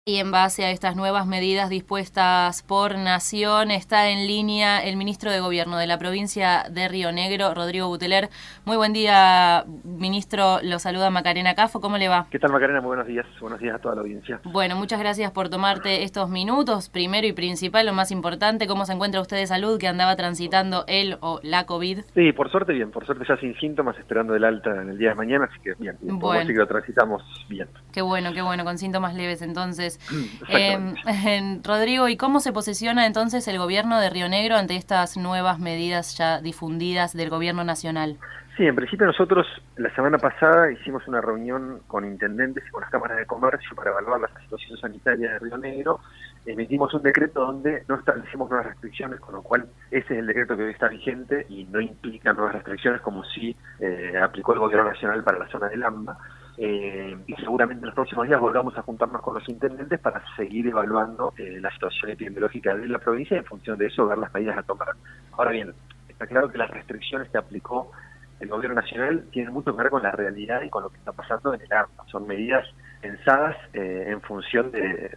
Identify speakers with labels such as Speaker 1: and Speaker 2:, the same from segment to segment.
Speaker 1: Y en base a estas nuevas medidas dispuestas por Nación, está en línea el ministro de Gobierno de la provincia de Río Negro, Rodrigo Buteler. Muy buen día, ministro. Lo saluda Macarena Cafo. ¿Cómo le va?
Speaker 2: ¿Qué tal, Macarena? Muy buenos días. Buenos días a toda la audiencia.
Speaker 1: Bueno, muchas gracias por tomarte estos minutos. Primero y principal, lo más importante, ¿cómo se encuentra usted de salud que andaba transitando él o la COVID?
Speaker 2: Sí, por suerte bien. Por suerte ya sin síntomas, esperando el alta en el día de mañana, así que bien. Podemos
Speaker 1: Bueno,
Speaker 2: decir que lo transitamos bien.
Speaker 1: qué bueno, con síntomas leves entonces.
Speaker 2: Exactamente.
Speaker 1: Rodrigo, ¿y cómo se posiciona entonces el gobierno de Río Negro ante estas nuevas medidas ya difundidas del gobierno nacional?
Speaker 2: Sí, en principio nosotros la semana pasada hicimos una reunión con intendentes y con las cámaras de comercio para evaluar la situación sanitaria de Río Negro. Emitimos un decreto donde no establecimos nuevas restricciones, con lo cual ese es el decreto que hoy está vigente y no implica nuevas restricciones como sí aplicó el gobierno nacional para la zona del AMBA. Y seguramente en los próximos días volvamos a juntarnos con los intendentes para seguir evaluando la situación epidemiológica de la provincia y en función de eso ver las medidas a tomar. Ahora bien, está claro que las restricciones que aplicó el gobierno nacional tienen mucho que ver con la realidad y con lo que está pasando en el AMBA. Son medidas pensadas en función de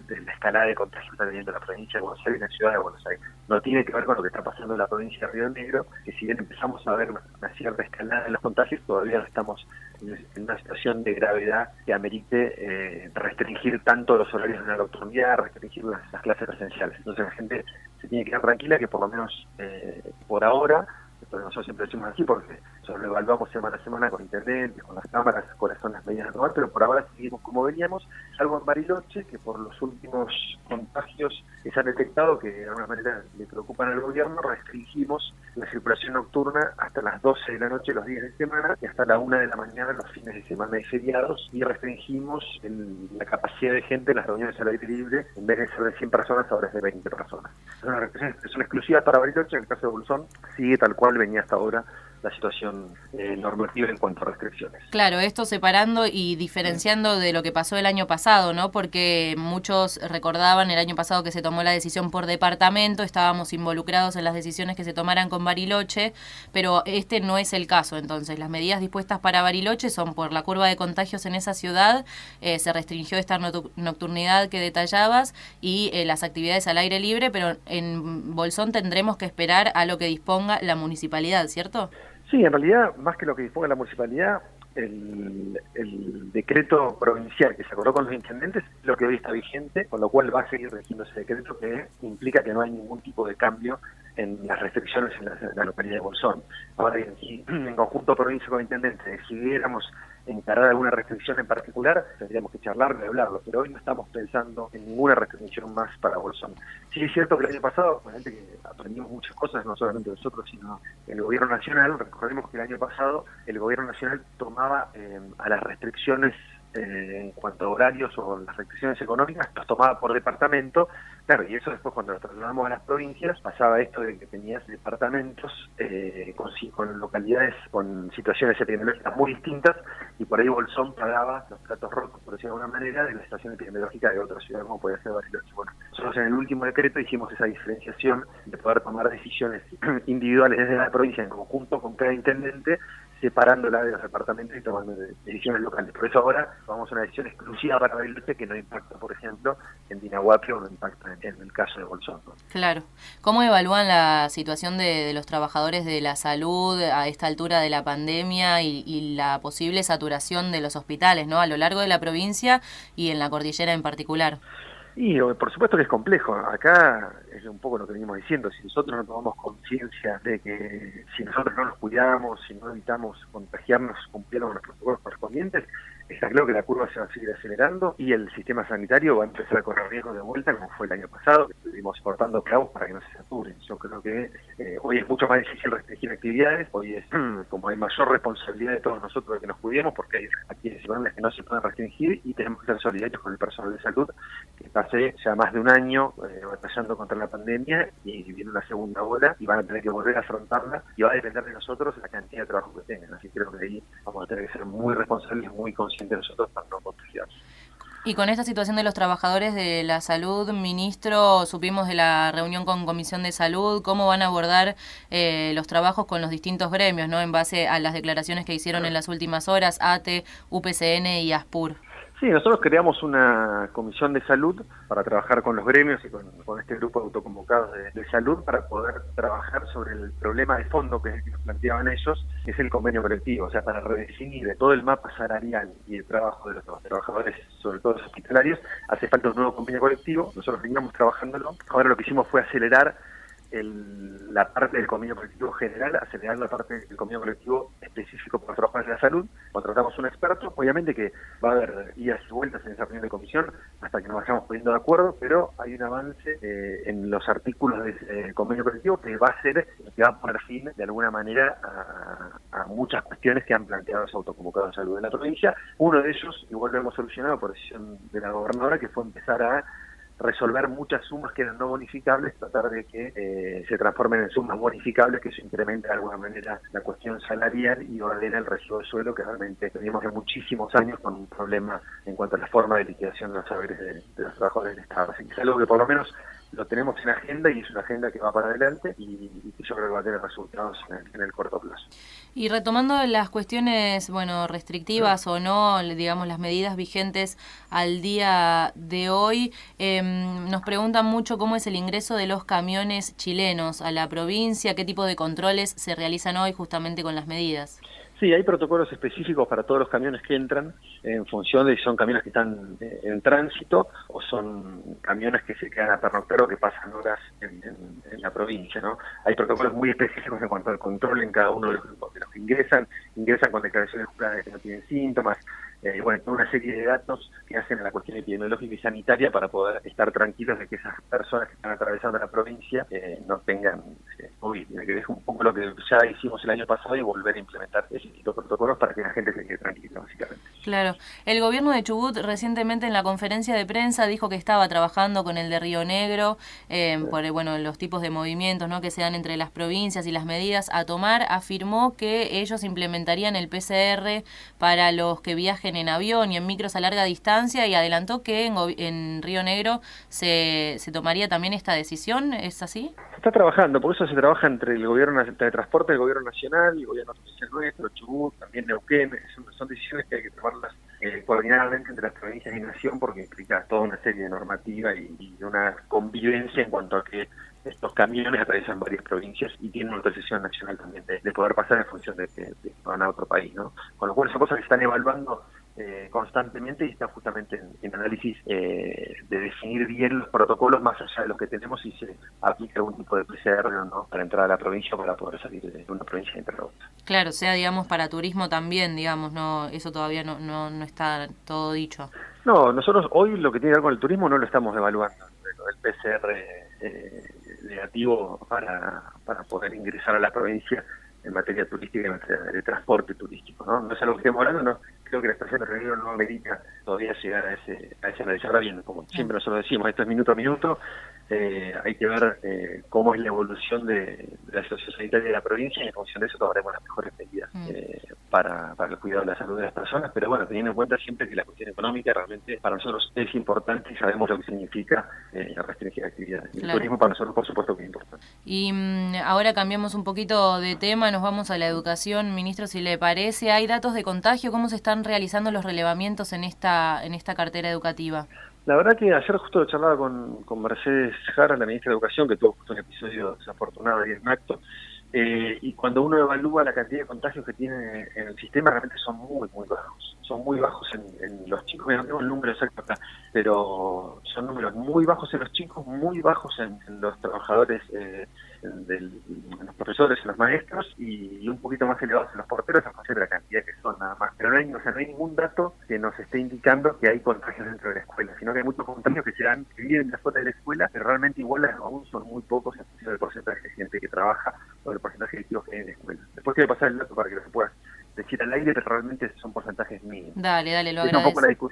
Speaker 2: la escalada de contagios que está teniendo la provincia de Buenos Aires y la ciudad de Buenos Aires. No tiene que ver con lo que está pasando en la provincia de Río Negro, que si bien empezamos a ver una cierta escalada de los contagios, todavía no estamos en una situación de gravedad que amerite restringir tanto los horarios de la nocturnidad, restringir las clases presenciales. Entonces la gente se tiene que quedar tranquila que por lo menos por ahora, pero nosotros siempre decimos así porque lo evaluamos semana a semana con intendentes, con las cámaras, cuáles son las medidas a tomar, pero por ahora seguimos como veníamos, salvo en Bariloche, que por los últimos contagios que se han detectado, que de alguna manera le preocupan al gobierno, restringimos la circulación nocturna hasta las 12 de la noche los días de semana y hasta la 1 de la mañana los fines de semana y feriados, y restringimos la capacidad de gente en las reuniones al aire libre, en vez de ser de 100 personas, ahora es de 20 personas. Es una restricción exclusiva para Bariloche. En el caso de Bolsón sigue tal cual venía hasta ahora la situación normativa en cuanto a restricciones.
Speaker 1: Claro, esto separando y diferenciando de lo que pasó el año pasado, ¿no? Porque muchos recordaban el año pasado que se tomó la decisión por departamento, estábamos involucrados en las decisiones que se tomaran con Bariloche, pero este no es el caso. Entonces, las medidas dispuestas para Bariloche son por la curva de contagios en esa ciudad, se restringió esta nocturnidad que detallabas y las actividades al aire libre, pero en Bolsón tendremos que esperar a lo que disponga la municipalidad, ¿cierto?
Speaker 2: Sí, en realidad, más que lo que disponga la municipalidad, el decreto provincial que se acordó con los intendentes es lo que hoy está vigente, con lo cual va a seguir rigiendo ese decreto que implica que no hay ningún tipo de cambio en las restricciones en la localidad de Bolsón. Ahora bien, si en conjunto provincia con intendentes decidiéramos encarar alguna restricción en particular, tendríamos que charlarlo y hablarlo, pero hoy no estamos pensando en ninguna restricción más para Bolsón. Sí es cierto que el año pasado, obviamente que aprendimos muchas cosas, no solamente nosotros, sino el gobierno nacional. Recordemos que el año pasado el gobierno nacional tomaba a las restricciones en cuanto a horarios o las restricciones económicas, los tomaba por departamento. Claro, y eso después cuando lo trasladamos a las provincias, pasaba esto de que tenías departamentos con localidades con situaciones epidemiológicas muy distintas, y por ahí Bolsón pagaba los platos rotos, por decirlo de alguna manera, de la situación epidemiológica de otra ciudad como podía ser Bariloche. Bueno, nosotros en el último decreto hicimos esa diferenciación de poder tomar decisiones individuales desde la provincia en conjunto con cada intendente, separándola de los departamentos y tomando decisiones locales. Por eso ahora tomamos una decisión exclusiva para Bariloche que no impacta, por ejemplo, en Dinahuapi o no impacta en el caso de Bolsón, ¿no?
Speaker 1: Claro. ¿Cómo evalúan la situación de los trabajadores de la salud a esta altura de la pandemia y la posible saturación de los hospitales, ¿no? A lo largo de la provincia y en la cordillera en particular.
Speaker 2: Y por supuesto que es complejo. Acá es un poco lo que venimos diciendo. Si nosotros no tomamos conciencia de que si nosotros no nos cuidamos, si no evitamos contagiarnos, cumpliendo con los protocolos correspondientes, está claro que la curva se va a seguir acelerando y el sistema sanitario va a empezar a correr riesgo de vuelta, como fue el año pasado, que estuvimos cortando clavos para que no se saturen. Yo creo que hoy es mucho más difícil restringir actividades, hoy es como hay mayor responsabilidad de todos nosotros de que nos cuidemos, porque hay actividades que no se pueden restringir y tenemos que ser solidarios con el personal de salud, que está hace ya más de un año batallando contra la pandemia y viene una segunda ola y van a tener que volver a afrontarla y va a depender de nosotros la cantidad de trabajo que tengan. Así que creo que ahí vamos a tener que ser muy responsables, muy conscientes de nosotros para no contagiarnos.
Speaker 1: Y con esta situación de los trabajadores de la salud, ministro, supimos de la reunión con Comisión de Salud, cómo van a abordar los trabajos con los distintos gremios, ¿no? En base a las declaraciones que hicieron en las últimas horas, ATE, UPCN y ASPUR.
Speaker 2: Sí, nosotros creamos una comisión de salud para trabajar con los gremios y con este grupo de autoconvocados de salud para poder trabajar sobre el problema de fondo que nos planteaban ellos, que es el convenio colectivo, o sea, para redefinir todo el mapa salarial y el trabajo de los trabajadores, sobre todo los hospitalarios, hace falta un nuevo convenio colectivo. Nosotros veníamos trabajándolo, ahora lo que hicimos fue acelerar la parte del convenio colectivo general, acelerar la parte del convenio colectivo específico para los trabajadores de la salud. Contratamos un experto, obviamente que va a haber idas y vueltas en esa reunión de comisión hasta que nos vayamos poniendo de acuerdo, pero hay un avance en los artículos del convenio colectivo que va a ser, que va a poner fin de alguna manera a muchas cuestiones que han planteado los autoconvocados de salud de la provincia. Uno de ellos, igual lo hemos solucionado por decisión de la gobernadora, que fue empezar a resolver muchas sumas que eran no bonificables, tratar de que se transformen en sumas bonificables, que se incremente de alguna manera la cuestión salarial y ordena el recibo de suelo, que realmente tenemos de muchísimos años con un problema en cuanto a la forma de liquidación de los saberes de los trabajadores del Estado. Así que es algo que por lo menos lo tenemos en agenda y es una agenda que va para adelante y que yo creo que va a tener resultados en el corto plazo.
Speaker 1: Y retomando las cuestiones, bueno, restrictivas o no, digamos, las medidas vigentes al día de hoy, nos preguntan mucho cómo es el ingreso de los camiones chilenos a la provincia, qué tipo de controles se realizan hoy justamente con las medidas.
Speaker 2: Sí, hay protocolos específicos para todos los camiones que entran en función de si son camiones que están en tránsito o son camiones que se quedan a pernoctar o que pasan horas en la provincia, ¿no? Hay protocolos muy específicos en cuanto al control en cada uno de los grupos de los que ingresan con declaraciones juradas de que no tienen síntomas, bueno, toda una serie de datos que hacen a la cuestión epidemiológica y sanitaria para poder estar tranquilos de que esas personas que están atravesando la provincia no tengan COVID, que es un poco lo que ya hicimos el año pasado y volver a implementar ese tipo de protocolos para que la gente se quede tranquila, básicamente.
Speaker 1: Claro. El gobierno de Chubut recientemente en la conferencia de prensa dijo que estaba trabajando con el de Río Negro por bueno, los tipos de movimientos, ¿no?, que se dan entre las provincias y las medidas a tomar. Afirmó que ellos implementarían el PCR para los que viajen en avión y en micros a larga distancia y adelantó que en Río Negro se tomaría también esta decisión. ¿Es así?
Speaker 2: Se está trabajando, por eso se trabaja entre el gobierno de transporte, el gobierno nacional, el gobierno provincial nuestro, Chubut, también Neuquén. Son decisiones que hay que tomarlas coordinadamente entre las provincias y nación porque implica toda una serie de normativa y una convivencia en cuanto a que estos camiones atraviesan varias provincias y tienen una autorización nacional también de poder pasar en función de que van a otro país, ¿no? Con lo cual son cosas que se están evaluando constantemente y está justamente en análisis de definir bien los protocolos más allá de los que tenemos y se aplica algún tipo de PCR o no para entrar a la provincia o para poder salir de una provincia interrumpida.
Speaker 1: Claro, sea, digamos, para turismo también, digamos, no, eso todavía no está todo dicho.
Speaker 2: No, nosotros hoy lo que tiene que ver con el turismo no lo estamos evaluando, el PCR negativo para poder ingresar a la provincia en materia turística y en materia de transporte turístico, ¿no? No es algo que estemos hablando, no, creo que la expresión de Río no amerita todavía llegar a ese análisis. Ahora bien, como siempre nosotros decimos, esto es minuto a minuto, hay que ver cómo es la evolución de la situación sanitaria de la provincia y en función de eso tomaremos las mejores medidas para el cuidado de la salud de las personas, pero bueno, teniendo en cuenta siempre que la cuestión económica realmente para nosotros es importante y sabemos lo que significa restringir actividades. Claro. El turismo para nosotros por supuesto que es importante.
Speaker 1: Y ahora cambiamos un poquito de tema, nos vamos a la educación, ministro, si le parece. ¿Hay datos de contagio? ¿Cómo se están realizando los relevamientos en esta cartera educativa?
Speaker 2: La verdad que ayer justo charlaba con Mercedes Jara, la ministra de Educación, que tuvo justo un episodio desafortunado ahí en acto, y cuando uno evalúa la cantidad de contagios que tiene en el sistema, realmente son muy bajos. Son muy bajos en los chicos, no tengo el número exacto acá, pero son números muy bajos en los chicos, muy bajos en los trabajadores, en los profesores, en los maestros, y un poquito más elevados en los porteros a función de la cantidad que son nada más. Pero no hay ningún dato que nos esté indicando que hay contagios dentro de la escuela, sino que hay muchos contagios que viven afuera de la escuela, pero realmente igual aún son muy pocos en función del porcentaje de gente que trabaja o del porcentaje de chicos que hay en la escuela. Después quiero pasar el dato para que lo puedas decir al aire, pero realmente son porcentajes mínimos.
Speaker 1: Dale, lo agradezco.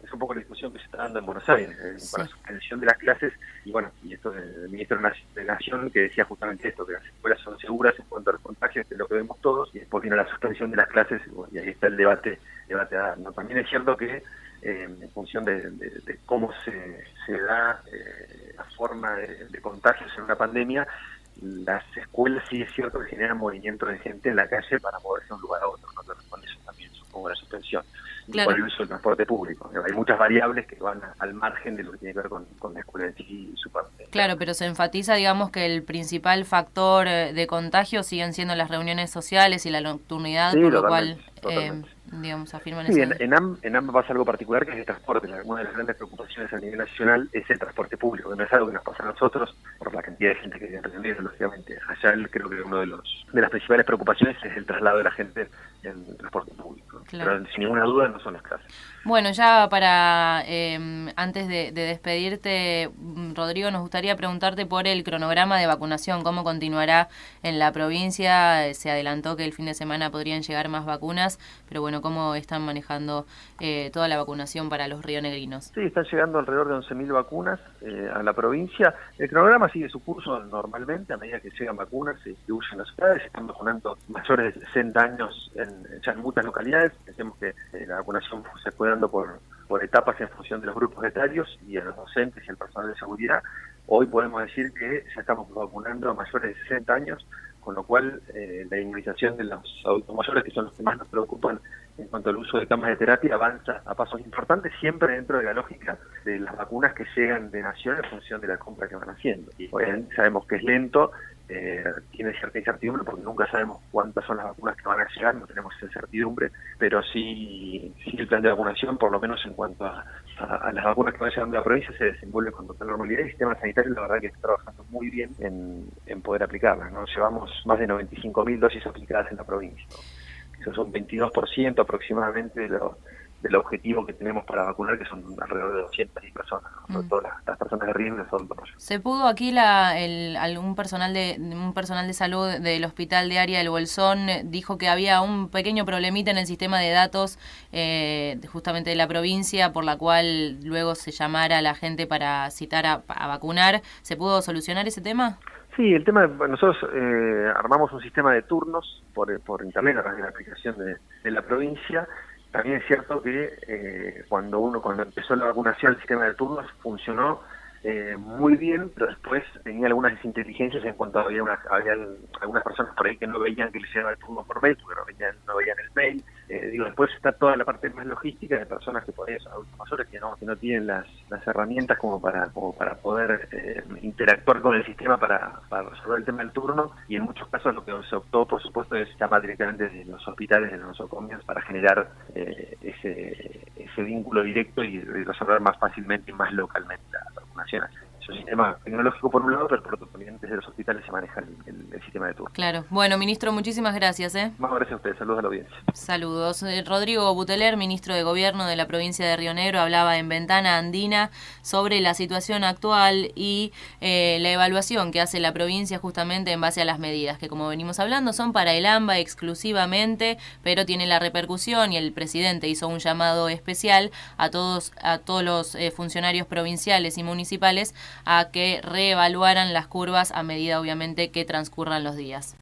Speaker 2: Es un poco la discusión que se está dando en Buenos Aires, para la suspensión de las clases, y bueno, y esto del ministro de Nación que decía justamente esto, que las escuelas son seguras en cuanto a los contagios, que es lo que vemos todos, y después vino la suspensión de las clases, y ahí está el debate a dar, ¿no? También es cierto que en función de cómo se da la forma de contagios en una pandemia, las escuelas sí es cierto que generan movimiento de gente en la calle para moverse de un lugar a otro, ¿no? Con eso también como la suspensión,
Speaker 1: Claro.
Speaker 2: por el uso del transporte público. Hay muchas variables que van al margen de lo que tiene que ver con la escuela en sí y su parte.
Speaker 1: Claro, pero se enfatiza, digamos, que el principal factor de contagio siguen siendo las reuniones sociales y la nocturnidad,
Speaker 2: Sí,
Speaker 1: por lo
Speaker 2: totalmente,
Speaker 1: cual,
Speaker 2: totalmente.
Speaker 1: digamos, afirman
Speaker 2: Sí,
Speaker 1: eso.
Speaker 2: en AM pasa algo particular, que es el transporte. Una de las grandes preocupaciones a nivel nacional es el transporte público, que no es algo que nos pasa a nosotros por la cantidad de gente que vive en Río Negro, lógicamente. Allá creo que uno de las principales preocupaciones es el traslado de la gente en el transporte público.
Speaker 1: Claro.
Speaker 2: Pero sin ninguna duda no son las clases.
Speaker 1: Bueno, ya para antes de despedirte, Rodrigo, nos gustaría preguntarte por el cronograma de vacunación, cómo continuará en la provincia. Se adelantó que el fin de semana podrían llegar más vacunas, pero bueno, cómo están manejando toda la vacunación para los rionegrinos.
Speaker 2: Sí, están llegando alrededor de 11.000 vacunas a la provincia. El cronograma sigue su curso normalmente, a medida que llegan vacunas se distribuyen las ciudades, se están vacunando mayores de 60 años ya en muchas localidades. Pensemos que la vacunación se fue dando por etapas en función de los grupos etarios y a los docentes y al personal de seguridad. Hoy podemos decir que ya estamos vacunando a mayores de 60 años, con lo cual la inmunización de los adultos mayores, que son los que más nos preocupan en cuanto al uso de camas de terapia, avanza a pasos importantes, siempre dentro de la lógica de las vacunas que llegan de nación en función de la compra que van haciendo. Y obviamente sabemos que es lento, tiene cierta incertidumbre porque nunca sabemos cuántas son las vacunas que van a llegar, no tenemos esa incertidumbre, pero sí el plan de vacunación, por lo menos en cuanto a las vacunas que van llegando a la provincia, se desenvuelve con total normalidad y el sistema sanitario la verdad que está trabajando muy bien en poder aplicarlas, ¿no? Llevamos más de 95.000 dosis aplicadas en la provincia, ¿no? Eso son 22% aproximadamente del objetivo que tenemos para vacunar, que son alrededor de 200 personas, ¿no? Todas las personas de riesgo son todos.
Speaker 1: ¿Se pudo aquí algún personal de salud del hospital de área del Bolsón dijo que había un pequeño problemita en el sistema de datos justamente de la provincia, por la cual luego se llamara a la gente para citar a vacunar? ¿Se pudo solucionar ese tema?
Speaker 2: Sí, el tema, nosotros armamos un sistema de turnos por internet a través de la aplicación de la provincia. También es cierto que cuando empezó la vacunación, el sistema de turnos funcionó muy bien, pero después tenía algunas desinteligencias en cuanto había algunas personas por ahí que no veían que les llegaba el turno por mail, porque no veían el mail. Después está toda la parte más logística de personas que por ahí son adultos mayores que no tienen las herramientas como para poder interactuar con el sistema para resolver el tema del turno, y en muchos casos lo que se optó, por supuesto, es llamar directamente desde los hospitales, de los nosocomios, para generar ese vínculo directo y resolver más fácilmente y más localmente la vacunación. Es un sistema tecnológico por un lado, pero por otro también desde los hospitales se maneja el sistema de turno.
Speaker 1: Claro. Bueno, ministro, muchísimas gracias.
Speaker 2: Más gracias a ustedes. Saludos a la audiencia.
Speaker 1: Saludos. Rodrigo Buteler, ministro de Gobierno de la provincia de Río Negro, hablaba en Ventana Andina sobre la situación actual y la evaluación que hace la provincia justamente en base a las medidas que, como venimos hablando, son para el AMBA exclusivamente, pero tiene la repercusión, y el presidente hizo un llamado especial a todos los funcionarios provinciales y municipales a que reevaluaran las curvas a medida, obviamente, que transcurran los días.